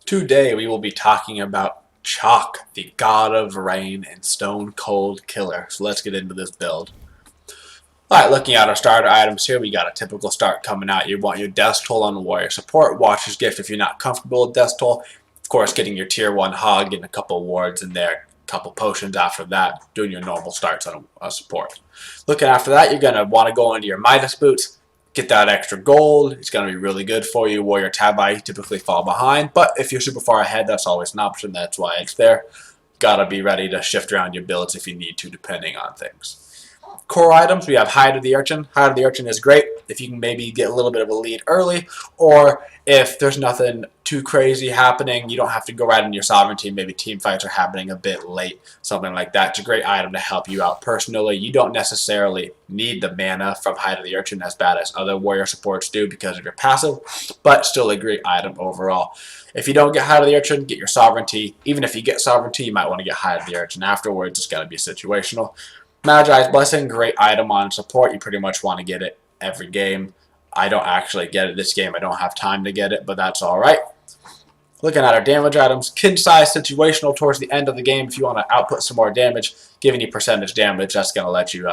Today we will be talking about Chaac, the god of rain and stone cold killer. So let's get into this build. Alright, looking at our starter items here, we got a typical start coming out. You want your Death Toll on Warrior Support, Watcher's Gift if you're not comfortable with Death Toll. Of course, getting your tier 1 hog, getting a couple wards in there, a couple potions after that, doing your normal starts on a support. Looking after that, you're going to want to go into your Midas boots. Get that extra gold. It's going to be really good for you. Warrior Tabi typically fall behind, but if you're super far ahead, that's always an option. That's why it's there. Gotta be ready to shift around your builds if you need to, depending on things. Core items, we have Hide of the Urchin. Hide of the Urchin is great if you can maybe get a little bit of a lead early, or if there's nothing too crazy happening, you don't have to go right into your sovereignty. Maybe team fights are happening a bit late, something like that. It's a great item to help you out personally. You don't necessarily need the mana from Hide of the Urchin as bad as other warrior supports do because of your passive, but still a great item overall. If you don't get Hide of the Urchin, get your sovereignty. Even if you get sovereignty, you might want to get Hide of the Urchin afterwards. It's got to be situational. Magi's Blessing, great item on support. You pretty much want to get it every game. I don't actually get it this game. I don't have time to get it, but that's alright. Looking at our damage items, kin size situational towards the end of the game. If you want to output some more damage, giving you percentage damage, that's going to let you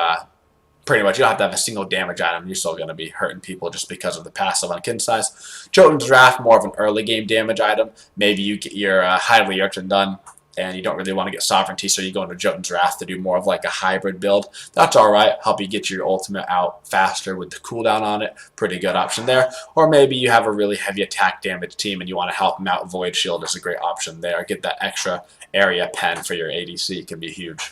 pretty much, you don't have to have a single damage item. You're still going to be hurting people just because of the passive on kin size. Jotun's Wrath, more of an early game damage item. Maybe you get your Hide of the Urchin done and you don't really want to get sovereignty, so you go into Jotun's Wrath to do more of like a hybrid build. That's alright. Help you get your ultimate out faster with the cooldown on it. Pretty good option there. Or maybe you have a really heavy attack damage team and you want to help them out. Void Shield is a great option there. Get that extra area pen for your ADC. Can be huge.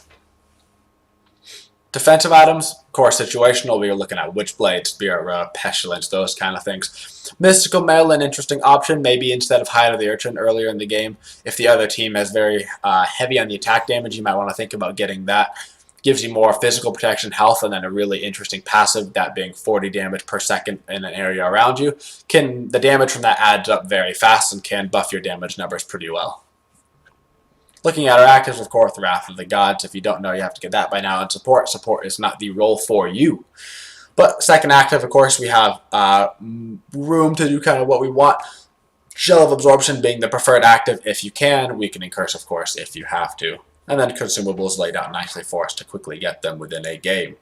Defensive items, core situational, we are looking at Witchblade, Spirit Pestilence, those kind of things. Mystical Mail, an interesting option, maybe instead of Hide of the Urchin earlier in the game. If the other team is very heavy on the attack damage, you might want to think about getting that. Gives you more physical protection, health, and then a really interesting passive, that being 40 damage per second in an area around you. The damage from that adds up very fast and can buff your damage numbers pretty well. Looking at our actives, of course, Wrath of the Gods. If you don't know, you have to get that by now. And support. Support is not the role for you. But second active, of course, we have room to do kind of what we want. Shell of Absorption being the preferred active if you can. Weakening Curse, of course, if you have to. And then consumables laid out nicely for us to quickly get them within a game.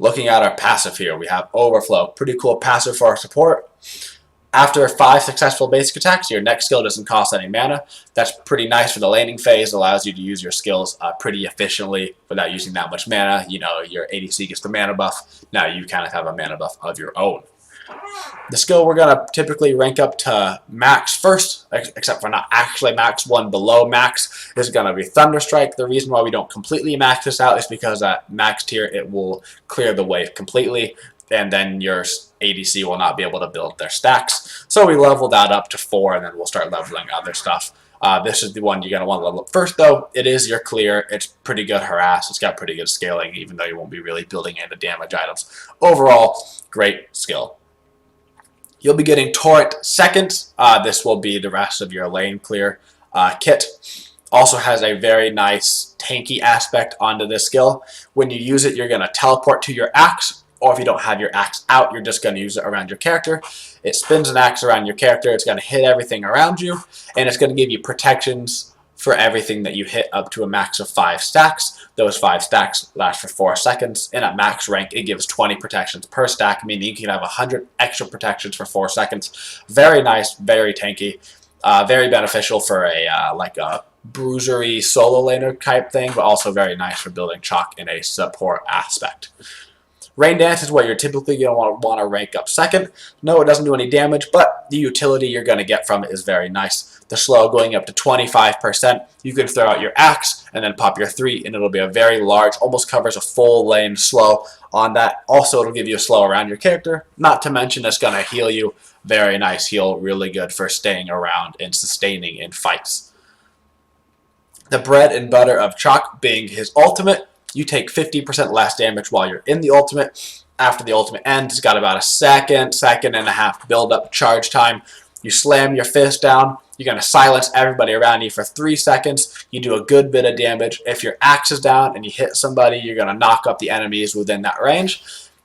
Looking at our passive here, we have Overflow. Pretty cool passive for our support. After 5 successful basic attacks, your next skill doesn't cost any mana. That's pretty nice for the laning phase. Allows you to use your skills pretty efficiently without using that much mana. You know, your ADC gets the mana buff. Now you kind of have a mana buff of your own. The skill we're going to typically rank up to max first, except for not actually max, one below max, is going to be Thunderstrike. The reason why we don't completely max this out is because at max tier it will clear the wave completely, and then your ADC will not be able to build their stacks. So we level that up to 4, and then we'll start leveling other stuff. This is the one you're going to want to level up first, though. It is your clear. It's pretty good harass. It's got pretty good scaling, even though you won't be really building into damage items. Overall, great skill. You'll be getting Torrent second. This will be the rest of your lane clear kit. Also has a very nice tanky aspect onto this skill. When you use it, you're going to teleport to your axe. Or if you don't have your axe out, you're just going to use it around your character. It spins an axe around your character. It's going to hit everything around you. And it's going to give you protections for everything that you hit up to a max of 5 stacks. Those 5 stacks last for 4 seconds. And at max rank, it gives 20 protections per stack, meaning you can have 100 extra protections for 4 seconds. Very nice, very tanky. Very beneficial for a like a bruisery solo laner type thing, but also very nice for building Chaac in a support aspect. Rain Dance is what you're typically going to want to rank up second. No, it doesn't do any damage, but the utility you're going to get from it is very nice. The slow going up to 25%. You can throw out your axe and then pop your 3, and it'll be a very large, almost covers a full lane slow on that. Also, it'll give you a slow around your character. Not to mention it's going to heal you. Very nice heal, really good for staying around and sustaining in fights. The bread and butter of Chaac being his ultimate. You take 50% less damage while you're in the ultimate. After the ultimate ends, it's got about a second and a half build-up charge time. You slam your fist down. You're going to silence everybody around you for 3 seconds. You do a good bit of damage. If your axe is down and you hit somebody, you're going to knock up the enemies within that range.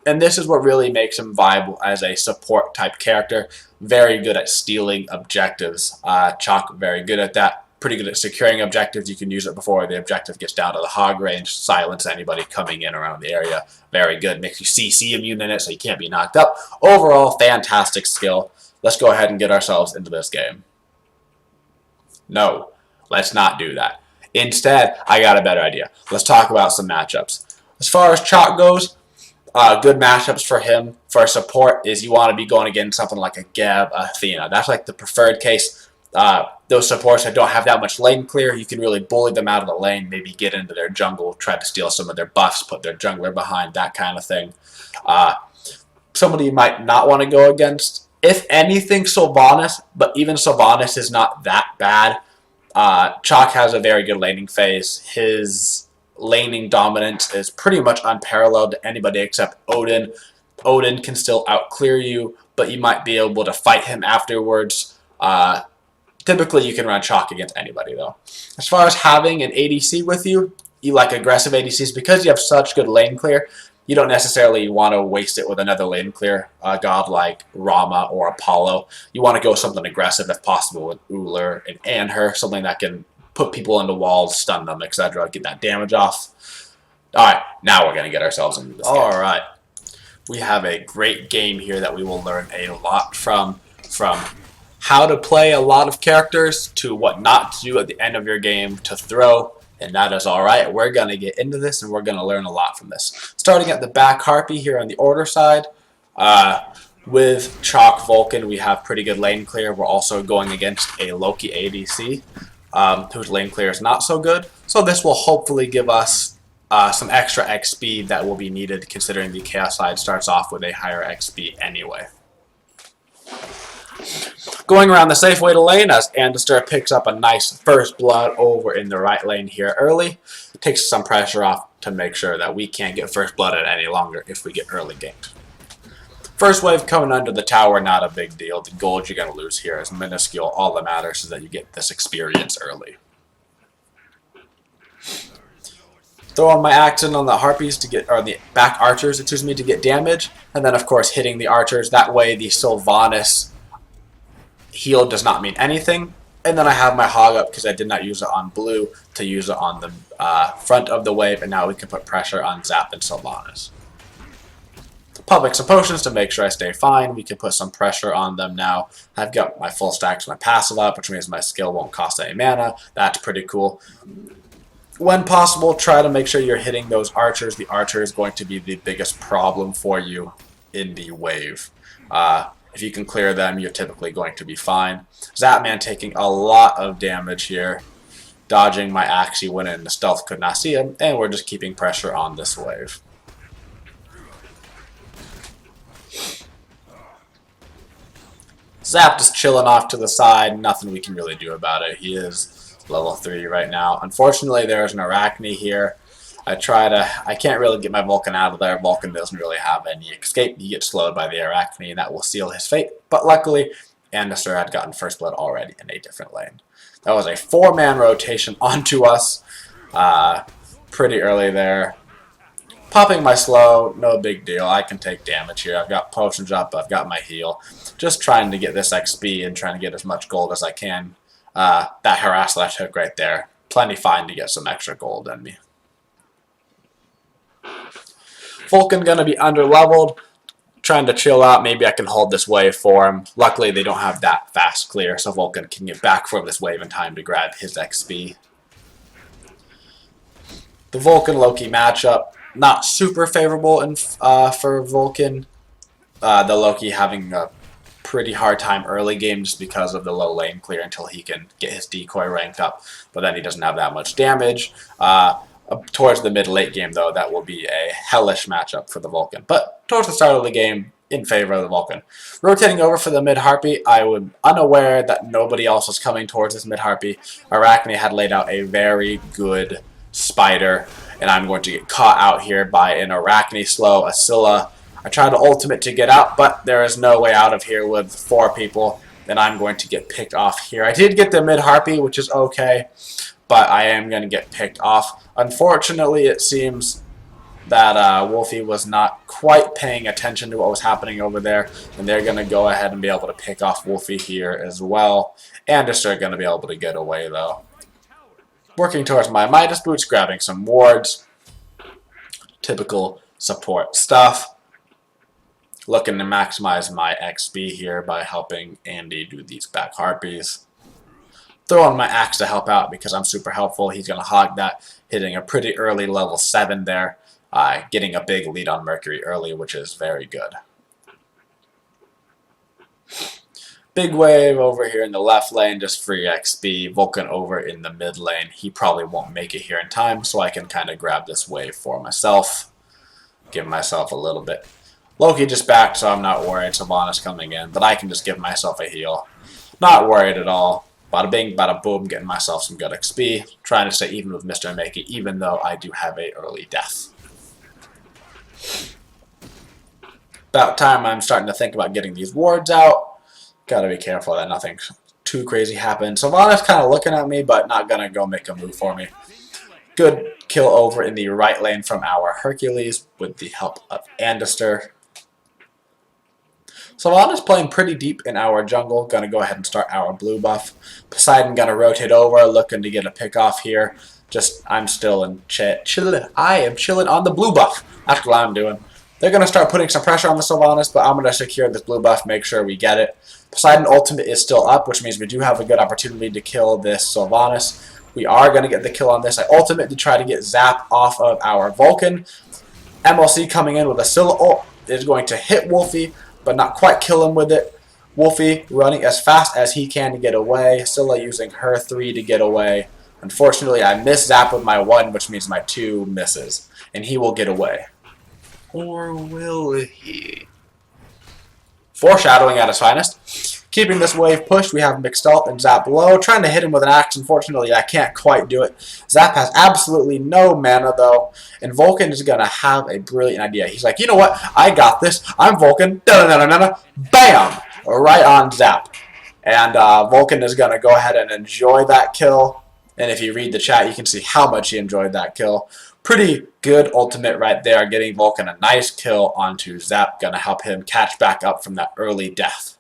And this is what really makes him viable as a support type character. Very good at stealing objectives. Chaac, very good at that. Pretty good at securing objectives. You can use it before the objective gets down to the hog range. Silence anybody coming in around the area. Very good. Makes you CC immune in it so you can't be knocked up. Overall, fantastic skill. Let's go ahead and get ourselves into this game. No, let's not do that. Instead, I got a better idea. Let's talk about some matchups. As far as Chaac goes, good matchups for him for support is you want to be going against something like a Geb, Athena. That's like the preferred case. Those supports that don't have that much lane clear, you can really bully them out of the lane, maybe get into their jungle, try to steal some of their buffs, put their jungler behind, that kind of thing. Somebody you might not want to go against, if anything, Sylvanas, but even Sylvanas is not that bad. Chaac has a very good laning phase. His laning dominance is pretty much unparalleled to anybody except Odin. Odin can still outclear you, but you might be able to fight him afterwards. Typically, you can run Chaac against anybody, though. As far as having an ADC with you, you like aggressive ADCs because you have such good lane clear. You don't necessarily want to waste it with another lane clear god like Rama or Apollo. You want to go something aggressive if possible with Woojer and Anher, something that can put people into walls, stun them, etc. Get that damage off. Alright, now we're going to get ourselves into this game. Alright, we have a great game here that we will learn a lot from how to play a lot of characters to what not to do at the end of your game to throw. And that is alright. We're going to get into this and we're going to learn a lot from this. Starting at the back Harpy here on the order side. With Chaac Vulcan, we have pretty good lane clear. We're also going against a Loki ADC, whose lane clear is not so good. So this will hopefully give us some extra XP that will be needed, considering the Chaos side starts off with a higher XP anyway. Going around the safe way to lane as Andestor picks up a nice first blood over in the right lane here early. It takes some pressure off to make sure that we can't get first blooded any longer if we get early ganked. First wave coming under the tower, not a big deal. The gold you're going to lose here is minuscule. All that matters is that you get this experience early. Throwing my axe in on the harpies to get, or the back archers, excuse me, to get damage. And then of course hitting the archers. That way the Sylvanas heal does not mean anything. And then I have my hog up because I did not use it on blue to use it on the front of the wave. And now we can put pressure on Zap and Sylvanas. Popping some potions to make sure I stay fine. We can put some pressure on them now. I've got my full stacks, my passive up, which means my skill won't cost any mana. That's pretty cool. When possible, try to make sure you're hitting those archers. The archer is going to be the biggest problem for you in the wave. If you can clear them, you're typically going to be fine. Zapman taking a lot of damage here. Dodging my axe, he went in the stealth, could not see him, and we're just keeping pressure on this wave. Zap just chilling off to the side, nothing we can really do about it. He is level 3 right now. Unfortunately, there's an Arachne here. I can't really get my Vulcan out of there. Vulcan doesn't really have any escape. He gets slowed by the Arachne, and that will seal his fate. But luckily, Andestor had gotten first blood already in a different lane. That was a 4-man rotation onto us pretty early there. Popping my slow, no big deal. I can take damage here. I've got potions up. I've got my heal. Just trying to get this XP and trying to get as much gold as I can. That harass that I took right there. Plenty fine to get some extra gold in me. Vulcan gonna be under-leveled. Trying to chill out. Maybe I can hold this wave for him. Luckily, they don't have that fast clear, so Vulcan can get back from this wave in time to grab his XP. The Vulcan-Loki matchup, not super favorable for Vulcan. The Loki having a pretty hard time early game just because of the low lane clear until he can get his decoy ranked up, but then he doesn't have that much damage. Towards the mid-late game, though, that will be a hellish matchup for the Vulcan. But towards the start of the game, in favor of the Vulcan. Rotating over for the mid-Harpy, I was unaware that nobody else was coming towards this mid-Harpy. Arachne had laid out a very good spider, and I'm going to get caught out here by an Arachne slow, a Scylla. I tried to ultimate to get out, but there is no way out of here with 4 people, and I'm going to get picked off here. I did get the mid-Harpy, which is okay, but I am going to get picked off. Unfortunately, it seems that Wolfie was not quite paying attention to what was happening over there, and they're going to go ahead and be able to pick off Wolfie here as well. And just are going to be able to get away, though. Working towards my Midas Boots, grabbing some wards. Typical support stuff. Looking to maximize my XP here by helping Andy do these back harpies. Throwing my axe to help out because I'm super helpful. He's going to hog that, hitting a pretty early level 7 there. Getting a big lead on Mercury early, which is very good. Big wave over here in the left lane, just free XP. Vulcan over in the mid lane. He probably won't make it here in time, so I can kind of grab this wave for myself. Give myself a little bit. Loki just backed, so I'm not worried. Sylvanas coming in, but I can just give myself a heal. Not worried at all. Bada bing, bada boom, getting myself some good XP. Trying to stay even with Mr. Makey, even though I do have a early death. About time I'm starting to think about getting these wards out. Gotta be careful that nothing too crazy happens. Sylvanas kind of looking at me, but not gonna go make a move for me. Good kill over in the right lane from our Hercules with the help of Andister. Sylvanas playing pretty deep in our jungle. Gonna go ahead and start our blue buff. Poseidon gonna rotate over, looking to get a pick off here. I'm still in chilling. I am chilling on the blue buff. That's what I'm doing. They're going to start putting some pressure on the Sylvanas, but I'm going to secure this blue buff, make sure we get it. Poseidon ultimate is still up, which means we do have a good opportunity to kill this Sylvanas. We are going to get the kill on this. I ultimate to try to get Zap off of our Vulcan. MLC coming in with a Scylla ult is going to hit Wolfie, but not quite kill him with it. Wolfie running as fast as he can to get away. Scylla using her 3 to get away. Unfortunately, I miss Zap with my 1, which means my 2 misses. And he will get away. Or will he? Foreshadowing at his finest. Keeping this wave pushed, we have Mixtalt and Zap below. Trying to hit him with an axe. Unfortunately, I can't quite do it. Zap has absolutely no mana, though. And Vulcan is going to have a brilliant idea. He's like, you know what? I got this. I'm Vulcan. Da-da-da-da-da. Bam! Right on Zap. And Vulcan is going to go ahead and enjoy that kill. And if you read the chat, you can see how much he enjoyed that kill. Pretty good ultimate right there, getting Vulcan a nice kill onto Zap. Gonna help him catch back up from that early death.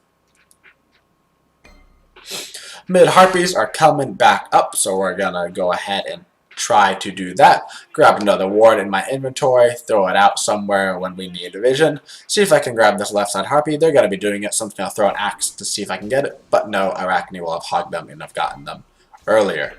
Mid Harpies are coming back up, so we're gonna go ahead and try to do that. Grab another ward in my inventory, throw it out somewhere when we need a vision. See if I can grab this left side Harpy. They're gonna be doing it, so I'm gonna throw an axe to see if I can get it. But no, Arachne will have hogged them and have gotten them earlier.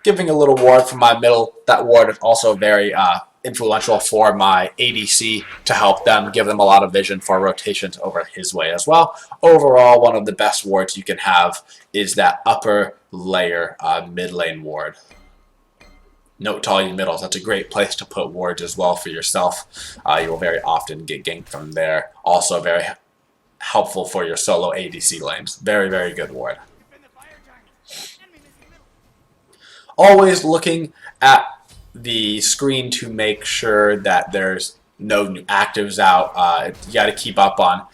Giving a little ward from my middle. That ward is also very influential for my ADC to help them, give them a lot of vision for rotations over his way as well. Overall, one of the best wards you can have is that upper layer mid lane ward. Note to all you middles, that's a great place to put wards as well for yourself. You will very often get ganked from there. Also very helpful for your solo ADC lanes. Very, very good ward. Always looking at the screen to make sure that there's no new actives out. You got to keep up on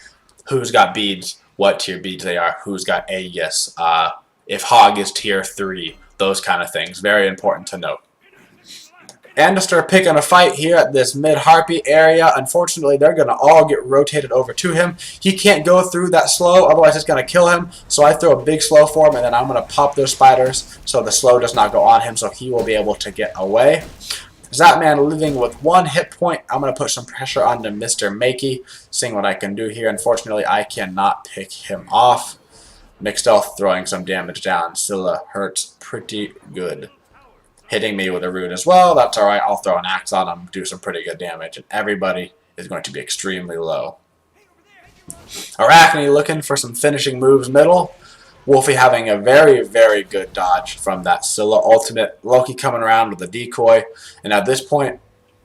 who's got beads, what tier beads they are, who's got Aegis, if Hog is tier 3, those kind of things. Very important to note. Andister picking a fight here at this mid-Harpy area. Unfortunately, they're going to all get rotated over to him. He can't go through that slow, otherwise it's going to kill him. So I throw a big slow for him, and then I'm going to pop those spiders so the slow does not go on him, so he will be able to get away. Zapman living with 1 hit point. I'm going to put some pressure onto Mr. Makey, seeing what I can do here. Unfortunately, I cannot pick him off. Mixtelt throwing some damage down. Scylla hurts pretty good. Hitting me with a rune as well. That's alright. I'll throw an axe on him, do some pretty good damage, and everybody is going to be extremely low. Arachne looking for some finishing moves middle. Wolfie having a very, very good dodge from that Scylla ultimate. Loki coming around with a decoy. And at this point,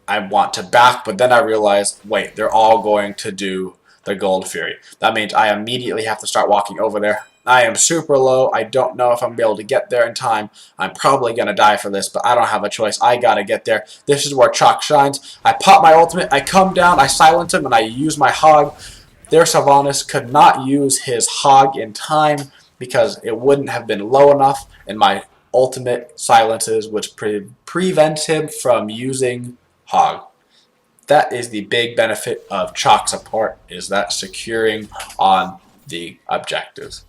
I want to back, but then I realize, wait, they're all going to do the Gold Fury. That means I immediately have to start walking over there. I am super low. I don't know if I'm going to be able to get there in time. I'm probably going to die for this, but I don't have a choice. I got to get there. This is where Chaac shines. I pop my ultimate. I come down. I silence him, and I use my Hog. Their Sylvanas could not use his Hog in time because it wouldn't have been low enough, and my ultimate silences, which prevents him from using Hog. That is the big benefit of Chaac support, is that securing on the objectives.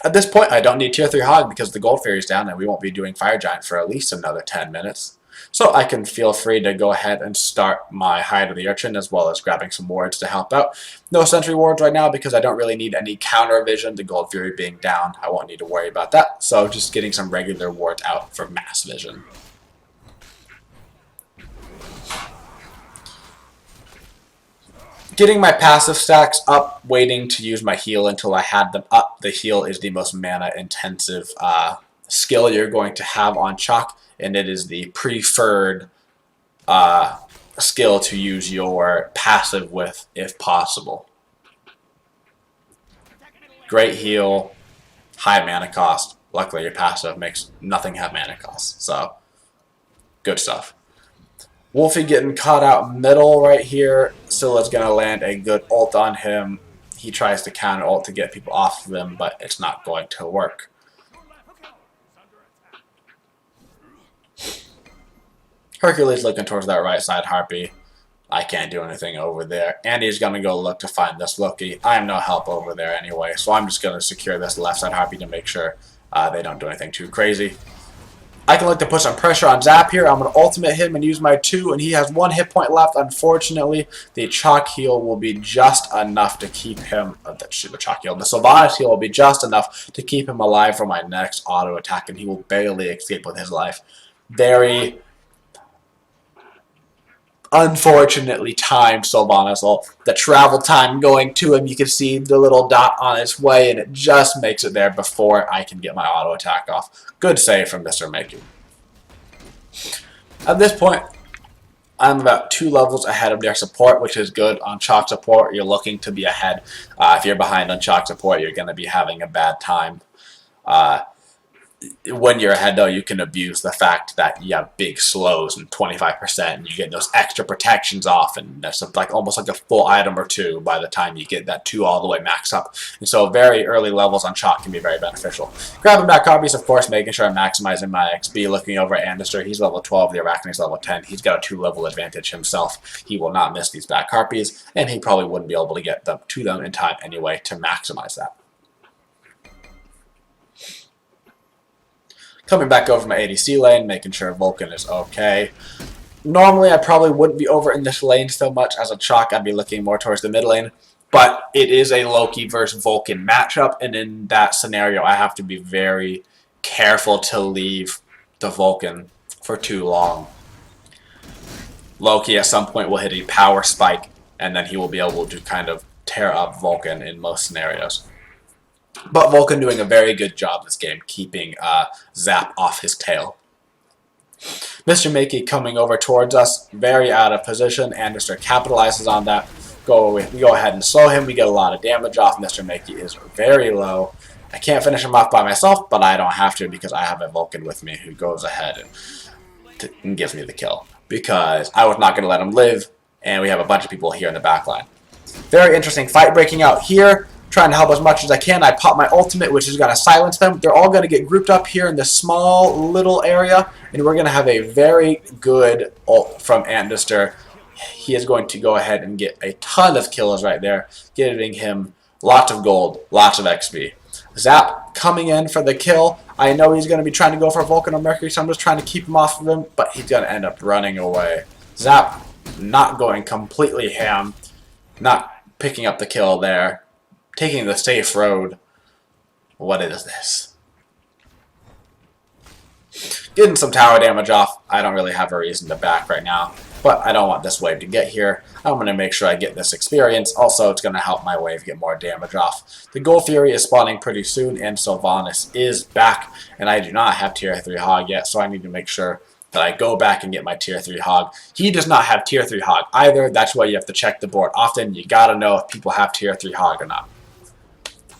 At this point, I don't need tier 3 Hog because the Gold Fairy is down and we won't be doing Fire Giant for at least another 10 minutes. So I can feel free to go ahead and start my Hide of the Urchin as well as grabbing some wards to help out. No sentry wards right now because I don't really need any counter vision. The Gold Fury being down, I won't need to worry about that. So just getting some regular wards out for mass vision. Getting my passive stacks up, waiting to use my heal until I had them up. The heal is the most mana intensive skill you're going to have on Chaac, and it is the preferred skill to use your passive with if possible. Great heal, high mana cost. Luckily your passive makes nothing have mana cost, so good stuff. Wolfie getting caught out middle right here. Scylla's going to land a good ult on him. He tries to counter ult to get people off of him, but it's not going to work. Hercules looking towards that right side Harpy. I can't do anything over there. Andy's going to go look to find this Loki. I am no help over there anyway, so I'm just going to secure this left side Harpy to make sure they don't do anything too crazy. I can look to put some pressure on Zap here. I'm going to ultimate him and use my 2, and he has 1 hit point left. Unfortunately, the Chaac heal will be just enough to keep him... the Chaac heal. The Sylvanas heal will be just enough to keep him alive for my next auto attack, and he will barely escape with his life. Very unfortunately timed Sylvanas ult. The travel time going to him, you can see the little dot on its way, and it just makes it there before I can get my auto attack off. Good save from Mr. Makey. At this point, I'm about 2 levels ahead of their support, which is good. On Chaac support, you're looking to be ahead. If you're behind on Chaac support, you're going to be having a bad time. When you're ahead, though, you can abuse the fact that you have big slows and 25%, and you get those extra protections off, and that's like almost like a full item or 2 by the time you get that 2 all the way max up. And so very early levels on Chaac can be very beneficial. Grabbing back copies, of course, making sure I'm maximizing my XP. Looking over at Andister, he's level 12, the Arachne's level 10. He's got a 2-level advantage himself. He will not miss these back harpies, and he probably wouldn't be able to get them to them in time anyway to maximize that. Coming back over my ADC lane, making sure Vulcan is okay. Normally, I probably wouldn't be over in this lane so much as a Chaac. I'd be looking more towards the mid lane. But it is a Loki versus Vulcan matchup, and in that scenario, I have to be very careful to leave the Vulcan for too long. Loki at some point will hit a power spike, and then he will be able to kind of tear up Vulcan in most scenarios. But Vulcan doing a very good job this game, keeping Zap off his tail. Mr. Makey coming over towards us, very out of position. Andister capitalizes on that. We go ahead and slow him. We get a lot of damage off. Mr. Makey is very low. I can't finish him off by myself, but I don't have to because I have a Vulcan with me who goes ahead and gives me the kill. Because I was not going to let him live, and we have a bunch of people here in the backline. Very interesting fight breaking out here. Trying to help as much as I can. I pop my ultimate, which is going to silence them. They're all going to get grouped up here in this small little area, and we're going to have a very good ult from Andister. He is going to go ahead and get a ton of kills right there, giving him lots of gold, lots of XP. Zap coming in for the kill. I know he's going to be trying to go for Vulcan or Mercury, so I'm just trying to keep him off of him, but he's going to end up running away. Zap not going completely ham, not picking up the kill there. Taking the safe road. What is this? Getting some tower damage off. I don't really have a reason to back right now, but I don't want this wave to get here. I'm going to make sure I get this experience. Also, it's going to help my wave get more damage off. The Gold Fury is spawning pretty soon, and Sylvanas is back, and I do not have tier 3 Hog yet, so I need to make sure that I go back and get my tier 3 Hog. He does not have tier 3 Hog either. That's why you have to check the board often. You got to know if people have tier 3 Hog or not.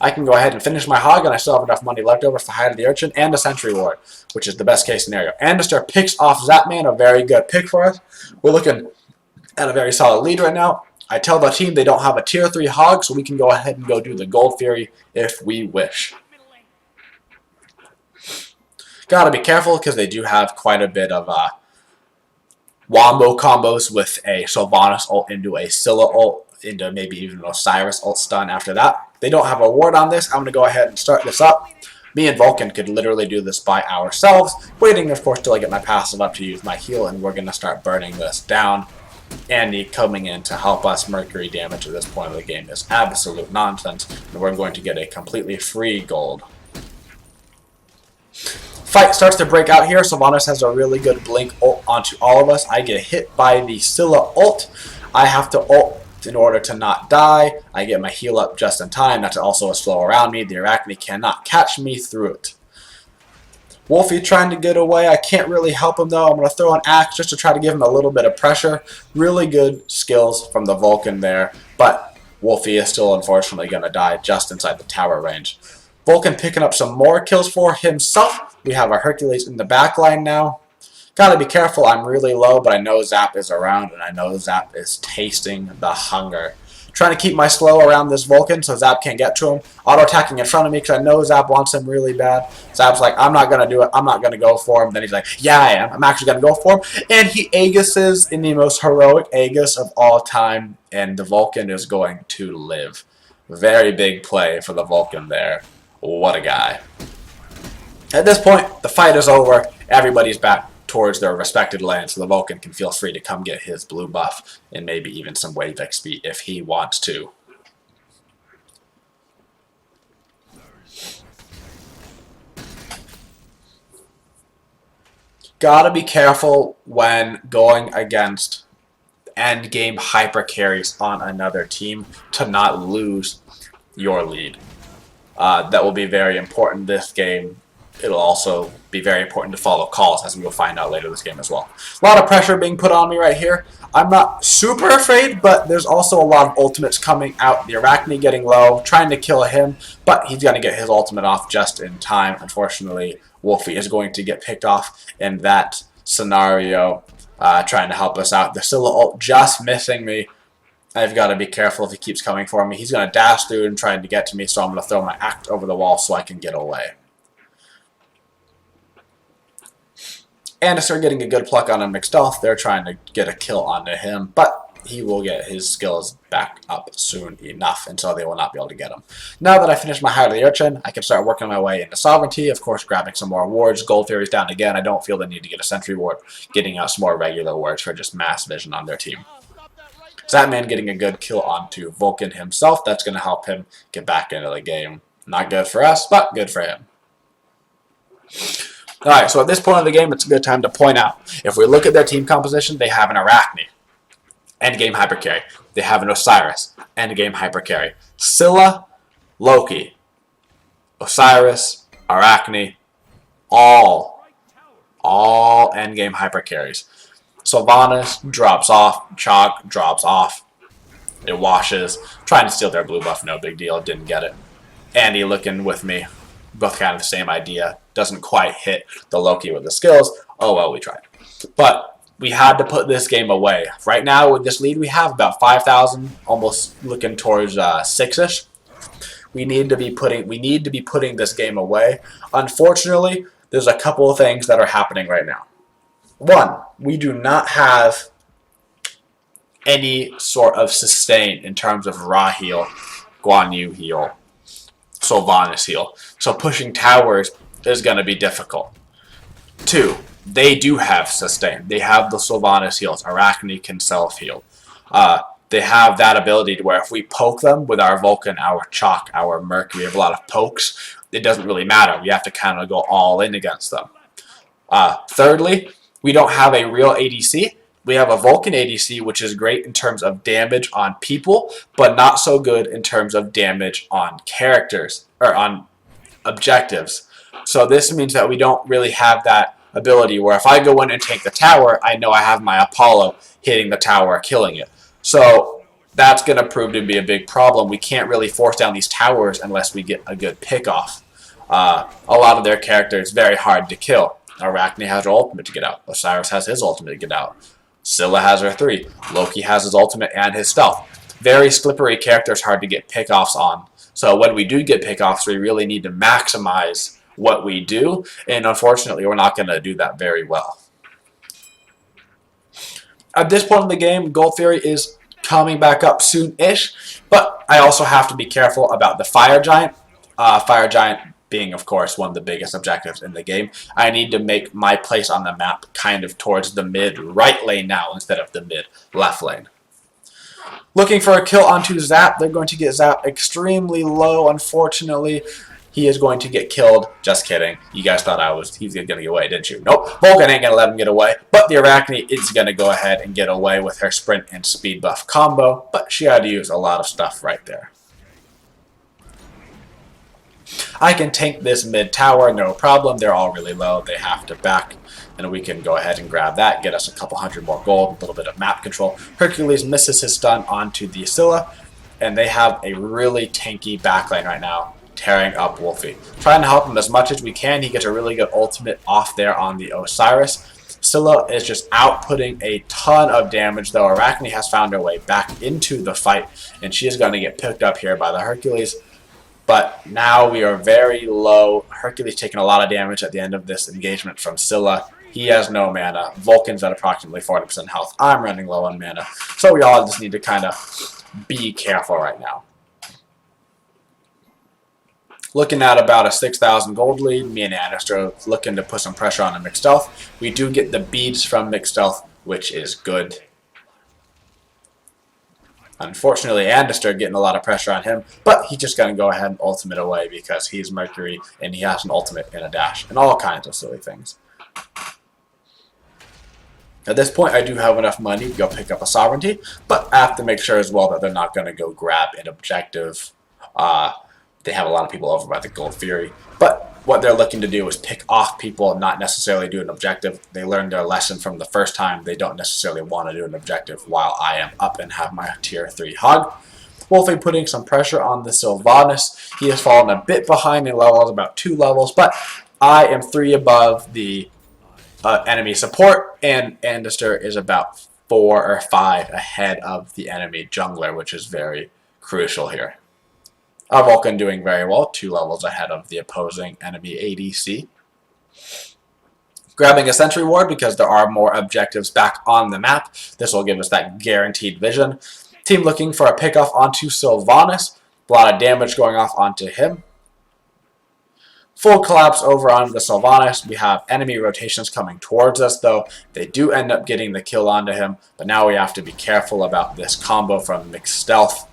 I can go ahead and finish my Hog, and I still have enough money left over for Hide of the Urchin and a Sentry Ward, which is the best case scenario. Andister picks off Zapman, a very good pick for us. We're looking at a very solid lead right now. I tell the team they don't have a tier 3 Hog, so we can go ahead and go do the Gold Fury if we wish. Gotta be careful because they do have quite a bit of wombo combos with a Sylvanas ult into a Scylla ult into maybe even an Osiris ult stun after that. They don't have a ward on this. I'm going to go ahead and start this up. Me and Vulcan could literally do this by ourselves, waiting, of course, till I get my passive up to use my heal, and we're going to start burning this down. Andy coming in to help us Mercury damage at this point of the game is absolute nonsense, and we're going to get a completely free gold. Fight starts to break out here. Sylvanas has a really good blink ult onto all of us. I get hit by the Scylla ult. I have to ult in order to not die. I get my heal up just in time. That's also a slow around me. The Arachne cannot catch me through it. Wolfie trying to get away. I can't really help him though. I'm going to throw an axe just to try to give him a little bit of pressure. Really good skills from the Vulcan there, but Wolfie is still unfortunately going to die just inside the tower range. Vulcan picking up some more kills for himself. We have a Hercules in the back line now. Gotta be careful, I'm really low, but I know Zap is around, and I know Zap is tasting the hunger. Trying to keep my slow around this Vulcan so Zap can't get to him. Auto-attacking in front of me because I know Zap wants him really bad. Zap's like, I'm not going to do it. I'm not going to go for him. Then he's like, yeah, I am. I'm actually going to go for him. And he Aegises in the most heroic Aegis of all time, and the Vulcan is going to live. Very big play for the Vulcan there. What a guy. At this point, the fight is over. Everybody's back towards their respected land, so the Vulcan can feel free to come get his blue buff and maybe even some wave XP if he wants to. Gotta be careful when going against end game hyper carries on another team to not lose your lead. That will be very important this game. It'll also be very important to follow calls, as we will find out later this game as well. A lot of pressure being put on me right here. I'm not super afraid, but there's also a lot of ultimates coming out. The Arachne getting low, trying to kill him, but he's going to get his ultimate off just in time. Unfortunately, Wolfie is going to get picked off in that scenario, trying to help us out. The Scylla ult just missing me. I've got to be careful if he keeps coming for me. He's going to dash through and trying to get to me, so I'm going to throw my axe over the wall so I can get away. And to start getting a good pluck on a McStealth, they're trying to get a kill onto him, but he will get his skills back up soon enough, and so they will not be able to get him. Now that I finished my Hide of the Urchin, I can start working my way into Sovereignty, of course grabbing some more wards. Gold Fury's down again. I don't feel the need to get a Sentry ward, getting out some more regular wards for just mass vision on their team. Zatman getting a good kill onto Vulcan himself. That's going to help him get back into the game. Not good for us, but good for him. Alright, so at this point of the game, it's a good time to point out, if we look at their team composition, they have an Arachne, endgame hypercarry. They have an Osiris, endgame hypercarry. Scylla, Loki, Osiris, Arachne, all endgame hypercarries. Sylvanas drops off, Chaac drops off, it washes, trying to steal their blue buff, no big deal, didn't get it. Andy looking with me, both kind of the same idea. Doesn't quite hit the Loki with the skills. Oh well, we tried. But we had to put this game away. Right now, with this lead, we have about 5,000, almost looking towards 6-ish. We need to be putting this game away. Unfortunately, there's a couple of things that are happening right now. One, we do not have any sort of sustain in terms of Ra heal, Guan Yu heal, Sylvanas heal. So pushing towers is going to be difficult. Two, they do have sustain. They have the Sylvanas heals. Arachne can self-heal. They have that ability to where if we poke them with our Vulcan, our Chaac, our Mercury, we have a lot of pokes, it doesn't really matter. We have to kind of go all in against them. Thirdly, we don't have a real ADC. We have a Vulcan ADC, which is great in terms of damage on people, but not so good in terms of damage on characters, or on objectives. So this means that we don't really have that ability where if I go in and take the tower, I know I have my Apollo hitting the tower, killing it. So that's going to prove to be a big problem. We can't really force down these towers unless we get a good pick-off. A lot of their characters, very hard to kill. Arachne has her ultimate to get out. Osiris has his ultimate to get out. Scylla has her 3. Loki has his ultimate and his stealth. Very slippery characters, hard to get pick-offs on. So when we do get pick-offs, we really need to maximize what we do, and unfortunately we're not going to do that very well. At this point in the game, Gold Fury is coming back up soon-ish, but I also have to be careful about the Fire Giant. Fire Giant being, of course, one of the biggest objectives in the game. I need to make my place on the map kind of towards the mid-right lane now instead of the mid-left lane. Looking for a kill onto Zap. They're going to get Zap extremely low, unfortunately. He is going to get killed. Just kidding. You guys thought he's going to get away, didn't you? Nope. Vulcan ain't going to let him get away. But the Arachne is going to go ahead and get away with her sprint and speed buff combo. But she had to use a lot of stuff right there. I can tank this mid tower, no problem. They're all really low. They have to back. And we can go ahead and grab that, get us a couple hundred more gold, a little bit of map control. Hercules misses his stun onto the Scylla. And they have a really tanky backlane right now, tearing up Wolfie. Trying to help him as much as we can. He gets a really good ultimate off there on the Osiris. Scylla is just outputting a ton of damage, though Arachne has found her way back into the fight, and she is going to get picked up here by the Hercules. But now we are very low. Hercules taking a lot of damage at the end of this engagement from Scylla. He has no mana. Vulcan's at approximately 40% health. I'm running low on mana. So we all just need to kind of be careful right now. Looking at about a 6,000 gold lead, me and Annister looking to put some pressure on the McStealth. We do get the beads from McStealth, which is good. Unfortunately, Annister getting a lot of pressure on him, but he's just going to go ahead and ultimate away because he's Mercury and he has an ultimate and a dash and all kinds of silly things. At this point, I do have enough money to go pick up a Sovereignty, but I have to make sure as well that they're not going to go grab an objective. They have a lot of people over by the Gold Fury, but what they're looking to do is pick off people and not necessarily do an objective. They learned their lesson from the first time. They don't necessarily want to do an objective while I am up and have my tier 3 hog. Wolfie putting some pressure on the Sylvanas. He has fallen a bit behind in levels, about 2 levels, but I am 3 above the enemy support, and Annister is about 4 or 5 ahead of the enemy jungler, which is very crucial here. Vulcan doing very well, 2 levels ahead of the opposing enemy ADC. Grabbing a sentry ward because there are more objectives back on the map. This will give us that guaranteed vision. Team looking for a pickoff onto Sylvanas. A lot of damage going off onto him. Full collapse over on the Sylvanas. We have enemy rotations coming towards us, though. They do end up getting the kill onto him, but now we have to be careful about this combo from McStealth.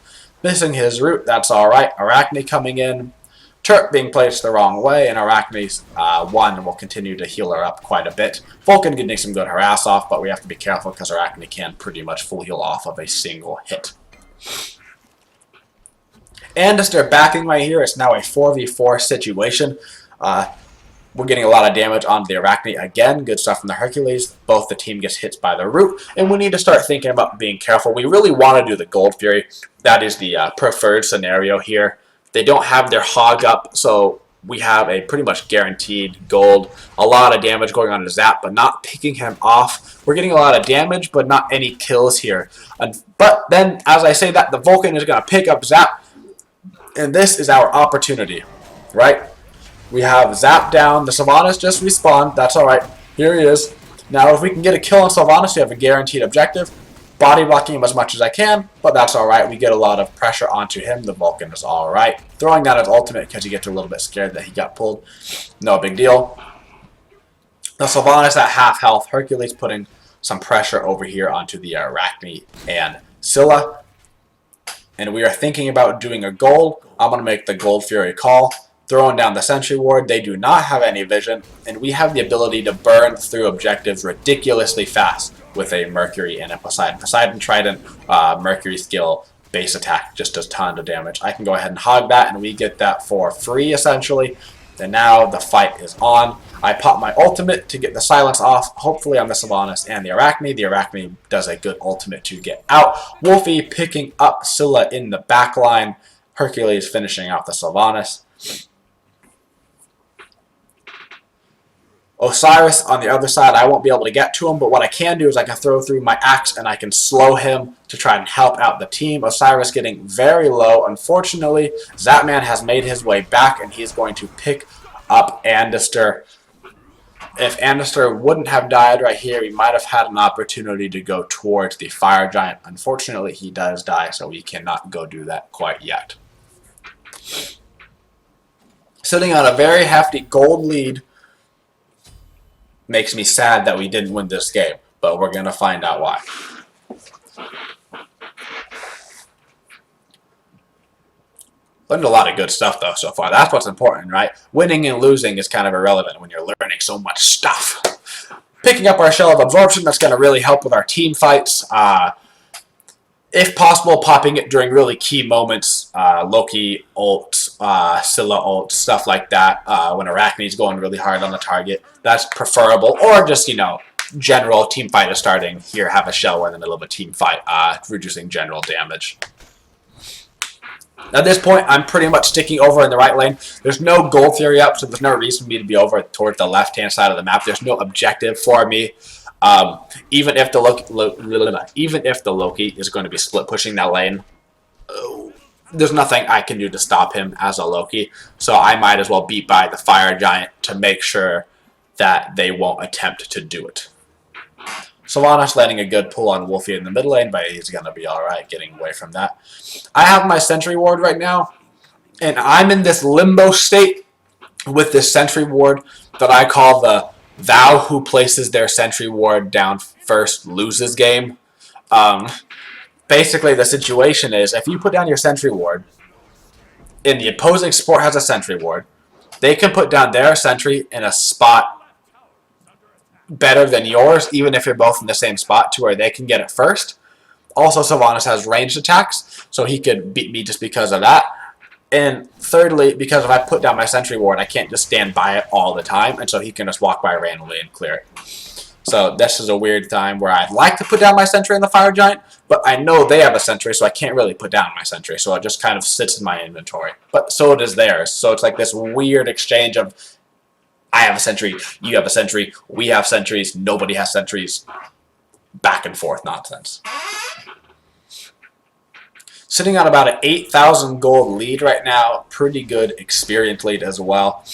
Missing his root, that's alright. Arachne coming in. Turret being placed the wrong way, and Arachne's 1 will continue to heal her up quite a bit. Vulcan getting some good harass off, but we have to be careful because Arachne can pretty much full heal off of a single hit. Annister backing right here. It's now a 4v4 situation. We're getting a lot of damage onto the Arachne again. Good stuff from the Hercules. Both the team gets hit by the root. And we need to start thinking about being careful. We really want to do the Gold Fury. That is the preferred scenario here. They don't have their hog up, so we have a pretty much guaranteed gold. A lot of damage going on to Zap, but not picking him off. We're getting a lot of damage, but not any kills here. But then, as I say that, the Vulcan is going to pick up Zap. And this is our opportunity, right? We have Zap down. The Sylvanas just respawned. That's alright. Here he is. Now, if we can get a kill on Sylvanas, we have a guaranteed objective. Body blocking him as much as I can, but that's alright. We get a lot of pressure onto him. The Vulcan is alright. Throwing down his ultimate because he gets a little bit scared that he got pulled. No big deal. The Sylvanas at half health. Hercules putting some pressure over here onto the Arachne and Scylla. And we are thinking about doing a gold. I'm going to make the Gold Fury call. Throwing down the sentry ward. They do not have any vision, and we have the ability to burn through objectives ridiculously fast with a Mercury and a Poseidon. Poseidon Trident, Mercury skill, base attack, just does tons of damage. I can go ahead and hog that, and we get that for free, essentially. And now the fight is on. I pop my ultimate to get the silence off, hopefully on the Sylvanas and the Arachne. The Arachne does a good ultimate to get out. Wolfie picking up Scylla in the back line. Hercules finishing out the Sylvanas. Osiris on the other side, I won't be able to get to him, but what I can do is I can throw through my axe and I can slow him to try and help out the team. Osiris getting very low. Unfortunately, Zapman has made his way back and he's going to pick up Annister. If Anister wouldn't have died right here, he might have had an opportunity to go towards the Fire Giant. Unfortunately, he does die, so we cannot go do that quite yet. Sitting on a very hefty gold lead makes me sad that we didn't win this game, but we're going to find out why. Learned a lot of good stuff, though, so far. That's what's important, right? Winning and losing is kind of irrelevant when you're learning so much stuff. Picking up our Shell of Absorption, that's going to really help with our team fights. If possible, popping it during really key moments, Loki ult, Scylla ult, stuff like that, when Arachne's going really hard on the target. That's preferable. Or just, general team fight is starting. Here, have a Shell in the middle of a team fight, reducing general damage. At this point, I'm pretty much sticking over in the right lane. There's no gold theory up, so there's no reason for me to be over towards the left-hand side of the map. There's no objective for me. Even if the Loki is going to be split pushing that lane, there's nothing I can do to stop him as a Loki. So I might as well beat by the Fire Giant to make sure that they won't attempt to do it. Sylvanas landing a good pull on Wolfie in the mid lane, but he's going to be alright getting away from that. I have my Sentry Ward right now, and I'm in this limbo state with this Sentry Ward that I call the "Thou who places their Sentry Ward down first loses" game. Basically, the situation is, if you put down your Sentry Ward, and the opposing support has a Sentry Ward, they can put down their Sentry in a spot better than yours, even if you're both in the same spot, to where they can get it first. Also, Sylvanas has ranged attacks, so he could beat me just because of that. And thirdly, because if I put down my Sentry Ward, I can't just stand by it all the time, and so he can just walk by randomly and clear it. So this is a weird time where I'd like to put down my Sentry in the Fire Giant, but I know they have a Sentry, so I can't really put down my Sentry, so it just kind of sits in my inventory. But so does theirs, so it's like this weird exchange of I have a Sentry, you have a Sentry, we have sentries, nobody has sentries. Back and forth nonsense. Sitting on about an 8,000 gold lead right now. Pretty good experience lead as well.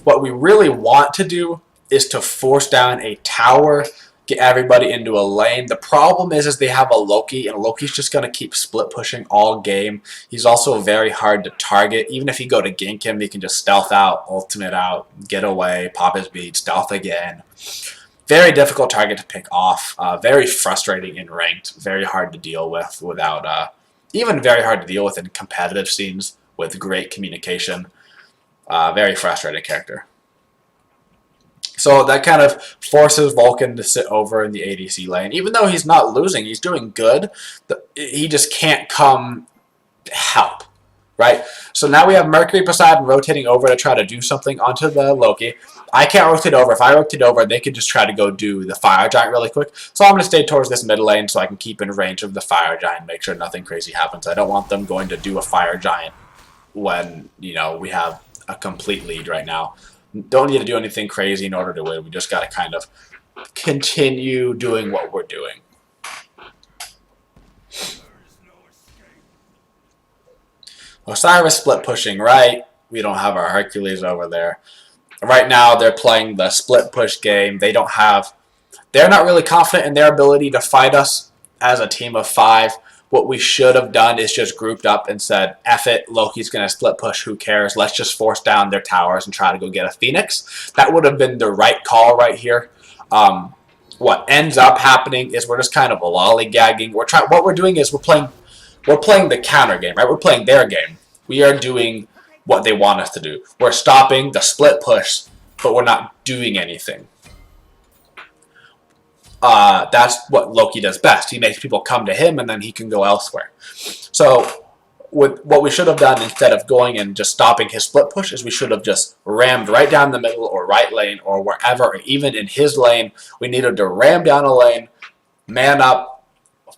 What we really want to do is to force down a tower, get everybody into a lane. The problem is they have a Loki, and Loki's just going to keep split pushing all game. He's also very hard to target. Even if you go to gank him, he can just stealth out, ultimate out, get away, pop his beat, stealth again. Very difficult target to pick off. Very frustrating in ranked. Very hard to deal with without... even very hard to deal with in competitive scenes with great communication. Very frustrating character. So that kind of forces Vulcan to sit over in the ADC lane. Even though he's not losing, he's doing good. He just can't come help, right? So now we have Mercury Poseidon rotating over to try to do something onto the Loki. I can't rotate over. If I rotate over, they could just try to go do the Fire Giant really quick. So I'm going to stay towards this mid lane so I can keep in range of the Fire Giant, make sure nothing crazy happens. I don't want them going to do a Fire Giant when, we have a complete lead right now. Don't need to do anything crazy in order to win. We just got to kind of continue doing what we're doing. Osiris split pushing right. We don't have our Hercules over there. Right now, they're playing the split push game. They're not really confident in their ability to fight us as a team of 5. What we should have done is just grouped up and said, F it, Loki's going to split push, who cares? Let's just force down their towers and try to go get a Phoenix. That would have been the right call right here. What ends up happening is we're just kind of lollygagging. What we're doing is we're playing the counter game, right? We're playing their game. We are doing what they want us to do. We're stopping the split push, but we're not doing anything. That's what Loki does best. He makes people come to him, and then he can go elsewhere. So what we should have done instead of going and just stopping his split push is we should have just rammed right down the middle or right lane or wherever, or even in his lane. We needed to ram down a lane, man up,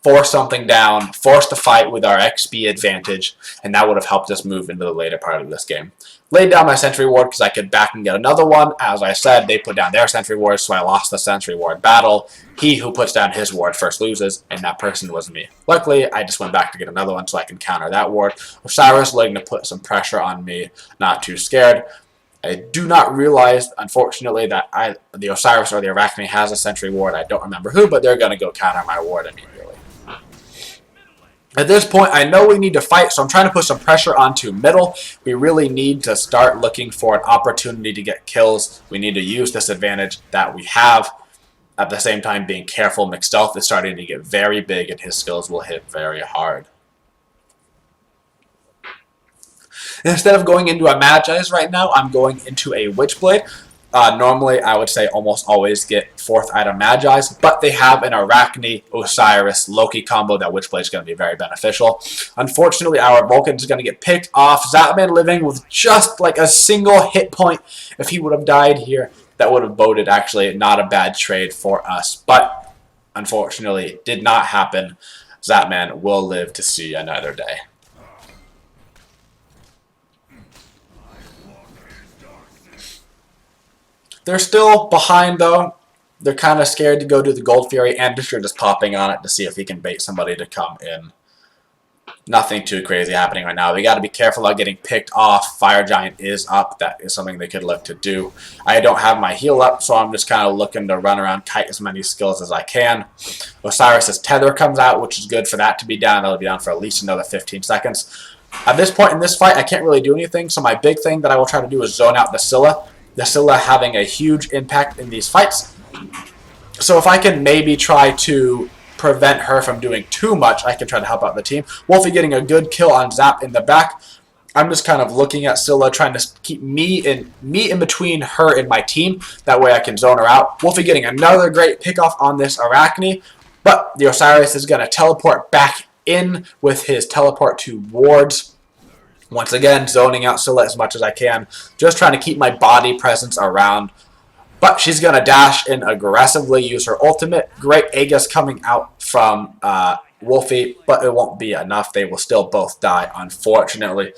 force something down, force the fight with our XP advantage, and that would have helped us move into the later part of this game. Laid down my Sentry Ward because I could back and get another one. As I said, they put down their Sentry Ward, so I lost the Sentry Ward battle. He who puts down his ward first loses, and that person was me. Luckily, I just went back to get another one so I can counter that ward. Osiris looking to put some pressure on me, not too scared. I do not realize, unfortunately, that the Osiris or the Arachne has a sentry ward. I don't remember who, but they're going to go counter my ward immediately. At this point, I know we need to fight, so I'm trying to put some pressure onto middle. We really need to start looking for an opportunity to get kills. We need to use this advantage that we have. At the same time, being careful. McStealth is starting to get very big, and his skills will hit very hard. Instead of going into a Magi's right now, I'm going into a Witchblade. Normally, I would say almost always get 4th item Magi's, but they have an Arachne, Osiris, Loki combo that Witchblade is going to be very beneficial. Unfortunately, our Vulcan is going to get picked off. Zapman living with just like a single hit point. If he would have died here, that would have boded actually not a bad trade for us, but unfortunately, it did not happen. Zapman will live to see another day. They're still behind, though. They're kind of scared to go to the Gold Fury, and you're just popping on it to see if he can bait somebody to come in. Nothing too crazy happening right now. We got to be careful about getting picked off. Fire Giant is up. That is something they could look to do. I don't have my heal up, so I'm just kind of looking to run around, kite as many skills as I can. Osiris's tether comes out, which is good for that to be down. That'll be down for at least another 15 seconds. At this point in this fight, I can't really do anything, so my big thing that I will try to do is zone out the Scylla. The Scylla having a huge impact in these fights. So if I can maybe try to prevent her from doing too much, I can try to help out the team. Wolfie getting a good kill on Zap in the back. I'm just kind of looking at Scylla, trying to keep me in between her and my team. That way I can zone her out. Wolfie getting another great pickoff on this Arachne. But the Osiris is going to teleport back in with his teleport to wards. Once again, zoning out Scylla as much as I can. Just trying to keep my body presence around. But she's going to dash in aggressively, use her ultimate. Great Aegis coming out from Wolfie, but it won't be enough. They will still both die, unfortunately.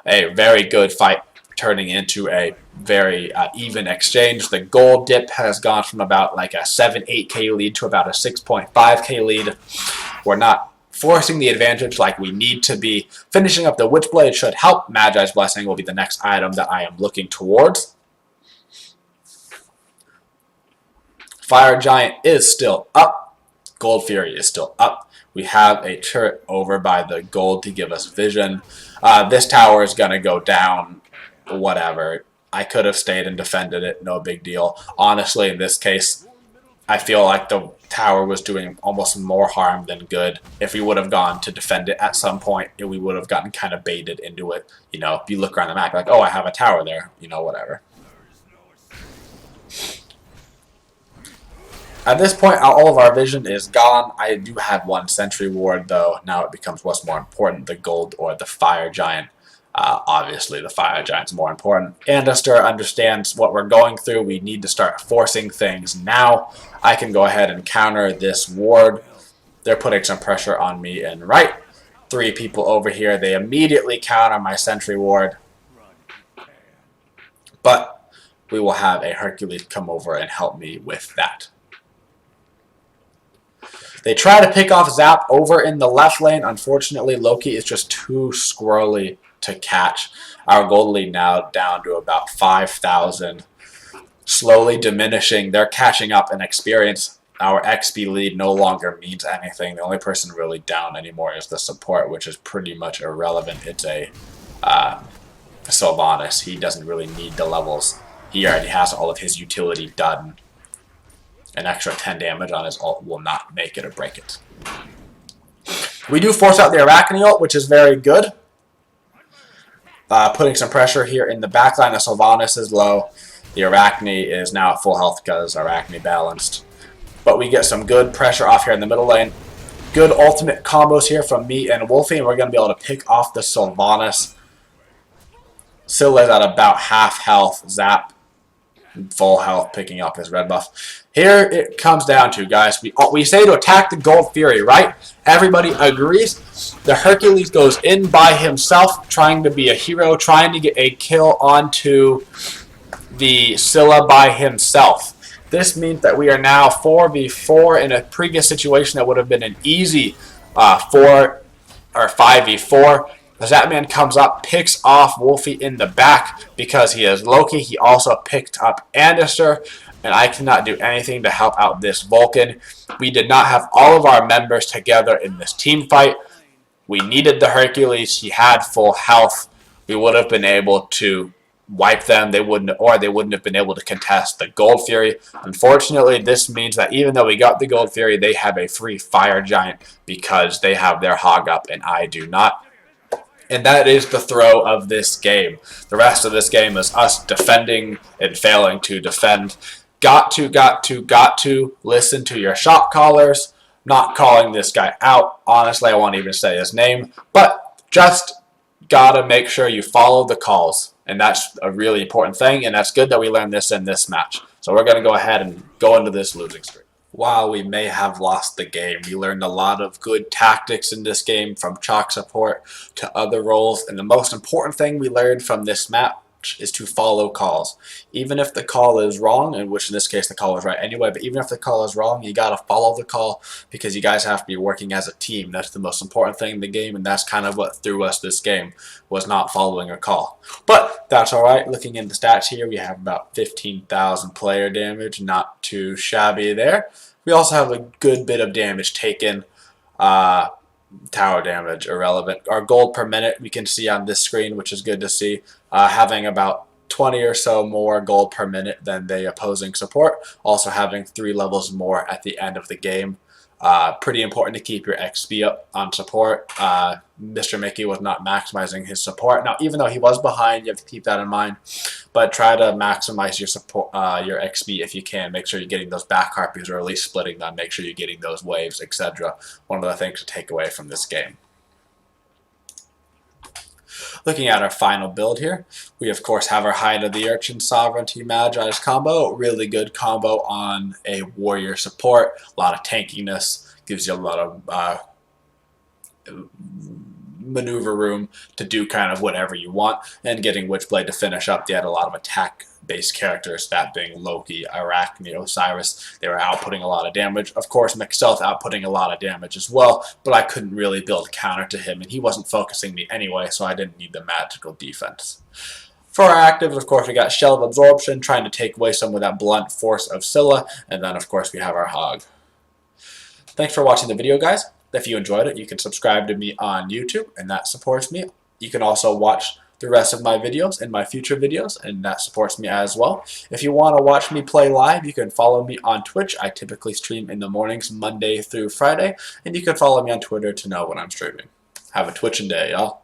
A very good fight turning into a very even exchange. The gold dip has gone from about like a 7-8k lead to about a 6.5k lead. We're not forcing the advantage like we need to be. Finishing up the Witchblade should help. Magi's Blessing will be the next item that I am looking towards. Fire Giant is still up. Gold Fury is still up. We have a turret over by the gold to give us vision. This tower is going to go down. Whatever. I could have stayed and defended it. No big deal. Honestly, in this case, I feel like the tower was doing almost more harm than good. If we would have gone to defend it at some point, we would have gotten kind of baited into it. You know, if you look around the map, like, oh, I have a tower there. You know, whatever. At this point, all of our vision is gone. I do have one sentry ward, though. Now it becomes what's more important, the gold or the Fire Giant. Obviously, the Fire Giant's more important. Andister understands what we're going through. We need to start forcing things now. I can go ahead and counter this ward. They're putting some pressure on me and right. 3 people over here. They immediately counter my sentry ward. But we will have a Hercules come over and help me with that. They try to pick off Zap over in the left lane. Unfortunately, Loki is just too squirrely to catch. Our gold lead now down to about 5,000. Slowly diminishing. They're catching up in experience. Our XP lead no longer means anything. The only person really down anymore is the support, which is pretty much irrelevant. It's a Sylvanas. He doesn't really need the levels. He already has all of his utility done. An extra 10 damage on his ult will not make it or break it. We do force out the Arachne ult, which is very good. Putting some pressure here in the backline. The Sylvanas is low. The Arachne is now at full health because Arachne balanced. But we get some good pressure off here in the middle lane. Good ultimate combos here from me and Wolfie, and we're going to be able to pick off the Sylvanas. Scylla is at about half health. Zap, full health, picking up his red buff. Here it comes down to, guys, we say to attack the Gold Fury, right? Everybody agrees. The Hercules goes in by himself, trying to be a hero, trying to get a kill onto the Scylla by himself. This means that we are now 4v4 in a previous situation that would have been an easy 4 or 5v4. As that man comes up, picks off Wolfie in the back because he is Loki. He also picked up Anderster, and I cannot do anything to help out this Vulcan. We did not have all of our members together in this team fight. We needed the Hercules. He had full health. We would have been able to wipe them. They wouldn't have been able to contest the Gold Fury. Unfortunately, this means that even though we got the Gold Fury, they have a free Fire Giant because they have their hog up and I do not. And that is the throw of this game. The rest of this game is us defending and failing to defend. Got to listen to your shot callers. Not calling this guy out. Honestly, I won't even say his name. But just gotta make sure you follow the calls. And that's a really important thing. And that's good that we learned this in this match. So we're going to go ahead and go into this losing streak. While we may have lost the game, we learned a lot of good tactics in this game, from Chaac support to other roles, and the most important thing we learned from this match is to follow calls. Even if the call is wrong, in which in this case the call was right anyway, but even if the call is wrong, you gotta follow the call because you guys have to be working as a team. That's the most important thing in the game, and that's kind of what threw us this game, was not following a call. But that's alright. Looking at the stats here, we have about 15,000 player damage, not too shabby there. We also have a good bit of damage taken. Tower damage, irrelevant. Our gold per minute we can see on this screen, which is good to see, having about 20 or so more gold per minute than the opposing support, also having 3 levels more at the end of the game. Pretty important to keep your XP up on support. Mr. Mickey was not maximizing his support. Now, even though he was behind, you have to keep that in mind. But try to maximize your support, your XP if you can. Make sure you're getting those back harpies, or at least splitting them. Make sure you're getting those waves, etc. One of the things to take away from this game. Looking at our final build here, we of course have our Hide of the Urchin Sovereignty Magi's combo. Really good combo on a warrior support. A lot of tankiness, gives you a lot of maneuver room to do kind of whatever you want, and getting Witchblade to finish up. They had a lot of attack-based characters, that being Loki, Arachne, Osiris. They were outputting a lot of damage. Of course, McStealth outputting a lot of damage as well, but I couldn't really build counter to him, and he wasn't focusing me anyway, so I didn't need the magical defense. For our actives, of course, we got Shell of Absorption, trying to take away some of that blunt force of Scylla, and then, of course, we have our Hog. Thanks for watching the video, guys. If you enjoyed it, you can subscribe to me on YouTube, and that supports me. You can also watch the rest of my videos and my future videos, and that supports me as well. If you want to watch me play live, you can follow me on Twitch. I typically stream in the mornings, Monday through Friday, and you can follow me on Twitter to know when I'm streaming. Have a twitching day, y'all.